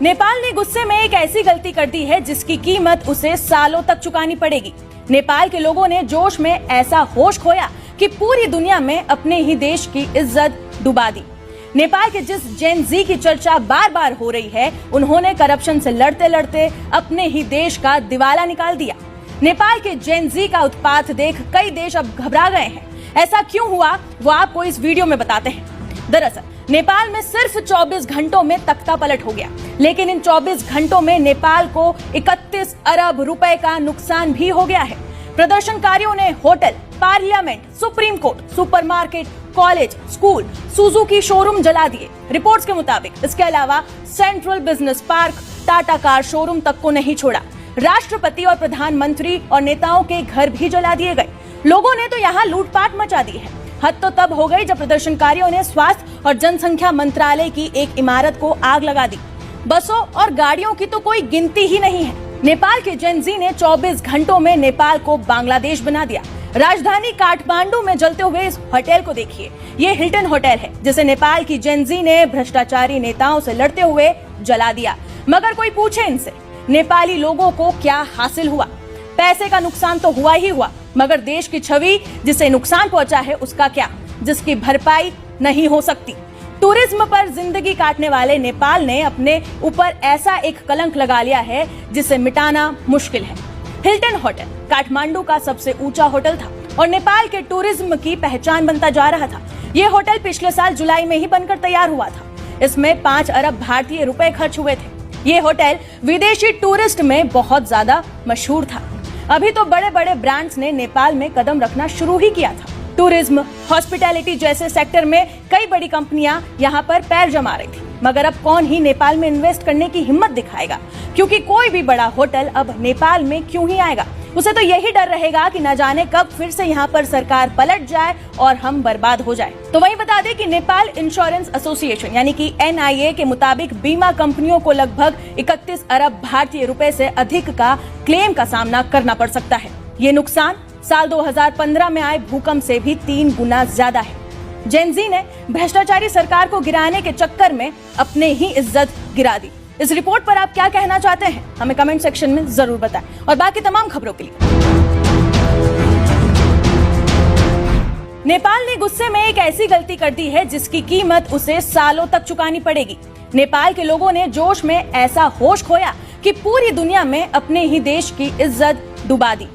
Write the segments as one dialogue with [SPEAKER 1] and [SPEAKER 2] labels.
[SPEAKER 1] नेपाल ने गुस्से में एक ऐसी गलती कर दी है जिसकी कीमत उसे सालों तक चुकानी पड़ेगी। नेपाल के लोगों ने जोश में ऐसा होश खोया कि पूरी दुनिया में अपने ही देश की इज्जत डुबा दी। नेपाल के जिस जेन जी की चर्चा बार बार हो रही है, उन्होंने करप्शन से लड़ते लड़ते अपने ही देश का दिवाला निकाल दिया। नेपाल के जेन जी का उत्पात देख कई देश अब घबरा गए हैं। ऐसा क्यों हुआ, वो आपको इस वीडियो में बताते हैं। दरअसल नेपाल में सिर्फ 24 घंटों में तख्ता पलट हो गया, लेकिन इन 24 घंटों में नेपाल को 31 अरब रुपए का नुकसान भी हो गया है। प्रदर्शनकारियों ने hotel, parliament, supreme court, supermarket, college, school, Suzuki showroom जला दिए। रिपोर्ट्स के मुताबिक इसके अलावा central business park, Tata car showroom तक को नहीं छोड़ा। राष्ट्रपति और प्रधानमंत्री और नेताओं के घर भी जला दिए गए। लोगों ने तो यहाँ लूटपाट मचा दी है। हद तो तब हो गई जब प्रदर्शनकारियों ने स्वास्थ्य और जनसंख्या मंत्रालय की एक इमारत को आग लगा दी। बसों और गाड़ियों की तो कोई गिनती ही नहीं है। नेपाल के जेन जी ने 24 घंटों में नेपाल को बांग्लादेश बना दिया। राजधानी काठमांडू में जलते हुए इस होटल को देखिए। ये हिल्टन होटल है जिसे नेपाल की जेन जी ने भ्रष्टाचारी नेताओं से लड़ते हुए जला दिया। मगर कोई पूछे इनसे, नेपाली लोगों को क्या हासिल हुआ? पैसे का नुकसान तो हुआ ही हुआ, मगर देश की छवि जिसे नुकसान पहुंचा है उसका क्या, जिसकी भरपाई नहीं हो सकती। टूरिज्म पर जिंदगी काटने वाले नेपाल ने अपने ऊपर ऐसा एक कलंक लगा लिया है जिसे मिटाना मुश्किल है। हिल्टन होटल काठमांडू का सबसे ऊंचा होटल था और नेपाल के टूरिज्म की पहचान बनता जा रहा था। ये होटल पिछले साल जुलाई में ही बनकर तैयार हुआ था। इसमें 5 अरब भारतीय रुपए खर्च हुए थे। ये होटल विदेशी टूरिस्ट में बहुत ज्यादा मशहूर था। अभी तो बड़े बड़े ब्रांड्स ने नेपाल में कदम रखना शुरू ही किया था। टूरिज्म, हॉस्पिटैलिटी जैसे सेक्टर में कई बड़ी कंपनियां यहाँ पर पैर जमा रही थी। मगर अब कौन ही नेपाल में इन्वेस्ट करने की हिम्मत दिखाएगा, क्योंकि कोई भी बड़ा होटल अब नेपाल में क्यों ही आएगा। उसे तो यही डर रहेगा कि न जाने कब फिर से यहाँ पर सरकार पलट जाए और हम बर्बाद हो जाए। तो वहीं बता दें कि नेपाल इंश्योरेंस एसोसिएशन यानी कि NIA के मुताबिक बीमा कंपनियों को लगभग 31 अरब भारतीय रुपए से अधिक का क्लेम का सामना करना पड़ सकता है। ये नुकसान साल 2015 में आए भूकंप से भी 3 गुना ज्यादा है। जेन जी ने भ्रष्टाचारी सरकार को गिराने के चक्कर में अपने ही इज्जत गिरा दी। इस रिपोर्ट पर आप क्या कहना चाहते हैं, हमें कमेंट सेक्शन में जरूर बताएं। और बाकी तमाम खबरों के लिए नेपाल ने गुस्से में एक ऐसी गलती कर दी है जिसकी कीमत उसे सालों तक चुकानी पड़ेगी। नेपाल के लोगों ने जोश में ऐसा होश खोया कि पूरी दुनिया में अपने ही देश की इज्जत डुबा दी।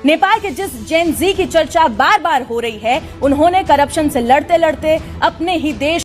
[SPEAKER 1] नेपाल के जिस जेन जी की चर्चा बार बार हो रही है, उन्होंने करप्शन से लड़ते लड़ते अपने ही देश